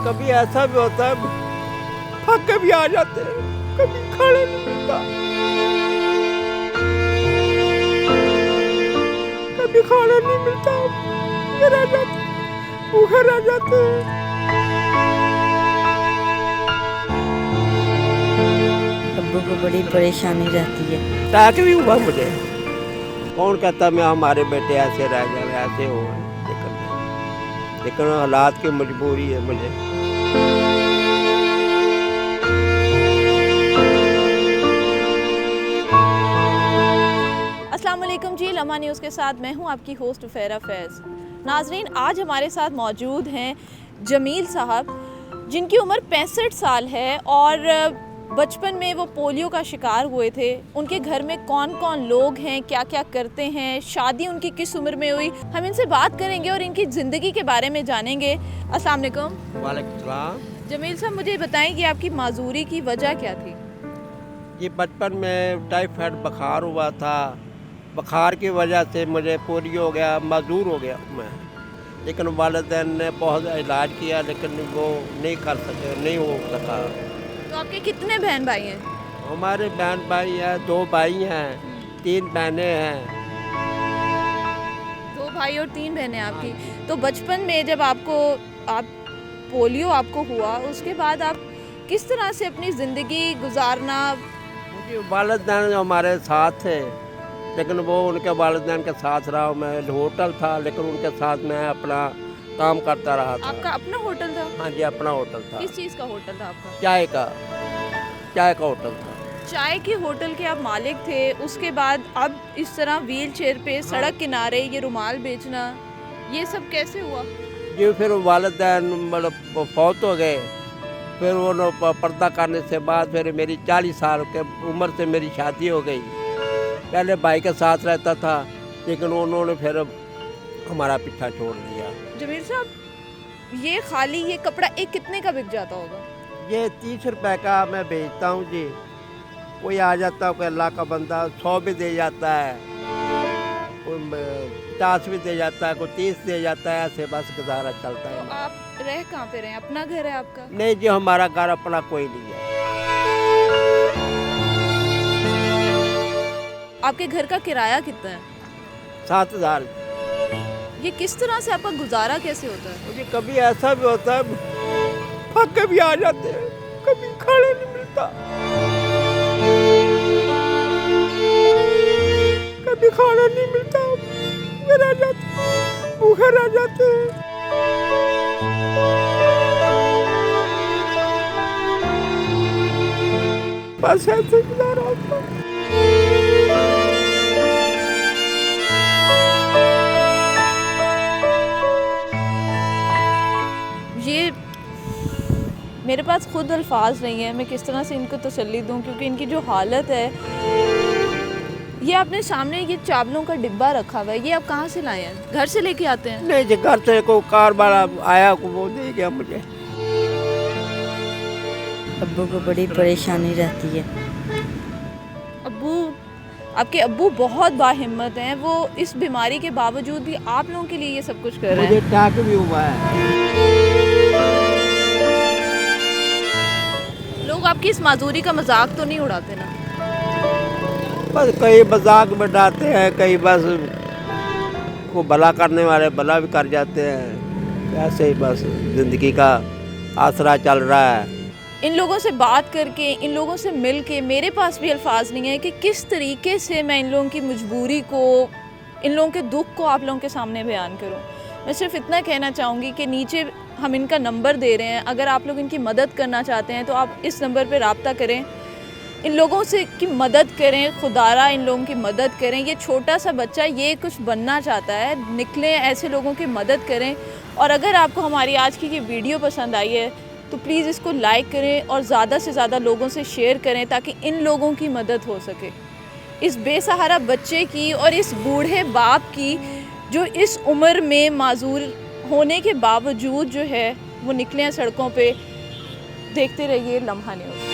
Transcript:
कभी ऐसा भी होता है, थक के भी आ जाते हैं, कभी खाना नहीं मिलता, कभी खाना नहीं मिलता, भूखे रह जाते हैं। अब्बू को बड़ी परेशानी रहती है। ताकि भी हुआ मुझे, कौन कहता मैं हमारे बेटे ऐसे रह जाए ऐसे हो, लेकिन हालात की मजबूरी है मुझे। अस्सलाम वालेकुम जी, लम्हा न्यूज़ के साथ मैं हूं आपकी होस्ट उफेरा फैज़। नाजरीन, आज हमारे साथ मौजूद हैं जमील साहब, जिनकी उम्र 65 साल है और बचपन में वो पोलियो का शिकार हुए थे। उनके घर में कौन कौन लोग हैं, क्या क्या करते हैं, शादी उनकी किस उम्र में हुई, हम इनसे बात करेंगे और इनकी ज़िंदगी के बारे में जानेंगे। अस्सलाम वालेकुम। वालेकुम सलाम। जमील साहब, मुझे बताएं कि आपकी माजूरी की वजह क्या थी? ये बचपन में टाइफाइड बुखार हुआ था, बुखार की वजह से मुझे पोलियो हो गया, मजदूर हो गया मैं। लेकिन वालिदैन ने बहुत इलाज किया, लेकिन वो नहीं कर सके, नहीं हो सका। तो आपके कितने बहन भाई हैं? हमारे बहन भाई हैं, 2 भाई हैं, 3 बहनें हैं। 2 भाई और 3 बहनें आपकी। तो बचपन में जब आप पोलियो आपको हुआ, उसके बाद आप किस तरह से अपनी ज़िंदगी गुजारना? मुझे वालिदैन हमारे साथ थे, लेकिन वो उनके वालिदैन के साथ रहा। मैं होटल था, लेकिन उनके साथ मैं अपना काम करता रहा था। आपका अपना होटल था? हाँ जी, अपना होटल था। किस चीज़ का होटल था आपका? चाय का होटल था। चाय के होटल के आप मालिक थे। उसके बाद अब इस तरह व्हील चेयर पे सड़क किनारे ये रुमाल बेचना, ये सब कैसे हुआ? जी, फिर वालिदैन मतलब फौत हो गए। फिर वो पर्दा करने से बाद फिर मेरी 40 साल के उम्र से मेरी शादी हो गई। पहले भाई के साथ रहता था, लेकिन उन्होंने फिर हमारा पीछा छोड़ दिया। जमील साहब, ये खाली ये कपड़ा एक कितने का बिक जाता होगा? ये 30 रुपए का मैं बेचता हूँ जी। कोई आ जाता है, कोई अल्लाह का बंदा 100 भी दे जाता है, कोई 50 भी दे जाता है, कोई 30 दे जाता है, ऐसे बस गुजारा चलता तो है। आप रह कहाँ पे रहे? अपना घर है आपका? नहीं जी, हमारा घर अपना कोई नहीं है। आपके घर का किराया कितना है? 7000। ये किस तरह से आपका गुजारा कैसे होता है? मुझे कभी ऐसा भी होता है, थक के भी आ जाते हैं, कभी खाना नहीं मिलता, कभी खाना नहीं मिलता, भूखे रह जाते हैं। बस ऐसे गुजारा होता है। ये मेरे पास खुद अल्फाज नहीं है, मैं किस तरह से इनको तसल्ली दूं, क्योंकि इनकी जो हालत है। ये आपने सामने ये चावलों का डिब्बा रखा हुआ है, ये आप कहाँ से लाए हैं? घर से लेके आते हैं? नहीं जी, घर से कोई कार वाला आया, को वो दे गया मुझे। अब्बू को बड़ी परेशानी रहती है। आपके अब्बू बहुत बाहिम्मत हैं, वो इस बीमारी के बावजूद भी आप लोगों के लिए ये सब कुछ कर रहे मुझे हैं। टाक भी हुआ है। लोग आपकी इस माजूरी का मजाक तो नहीं उड़ाते ना? बस कई मजाक में डालते हैं, कई बस को भला करने वाले भला भी कर जाते हैं। ऐसे ही बस ज़िंदगी का आसरा चल रहा है। इन लोगों से बात करके, इन लोगों से मिल के मेरे पास भी अल्फाज नहीं है कि किस तरीके से मैं इन लोगों की मजबूरी को, इन लोगों के दुख को आप लोगों के सामने बयान करूं। मैं सिर्फ इतना कहना चाहूँगी कि नीचे हम इनका नंबर दे रहे हैं, अगर आप लोग इनकी मदद करना चाहते हैं तो आप इस नंबर पर रब्ता करें, इन लोगों से की मदद करें, खुदारा इन लोगों की मदद करें। ये छोटा सा बच्चा ये कुछ बनना चाहता है, निकलें, ऐसे लोगों की मदद करें। और अगर आपको हमारी आज की ये वीडियो पसंद आई है तो प्लीज़ इसको लाइक करें और ज़्यादा से ज़्यादा लोगों से शेयर करें, ताकि इन लोगों की मदद हो सके। इस बेसहारा बच्चे की और इस बूढ़े बाप की, जो इस उम्र में माजूर होने के बावजूद जो है वो निकले हैं सड़कों पे। देखते रहिए लम्हा न्यूज़।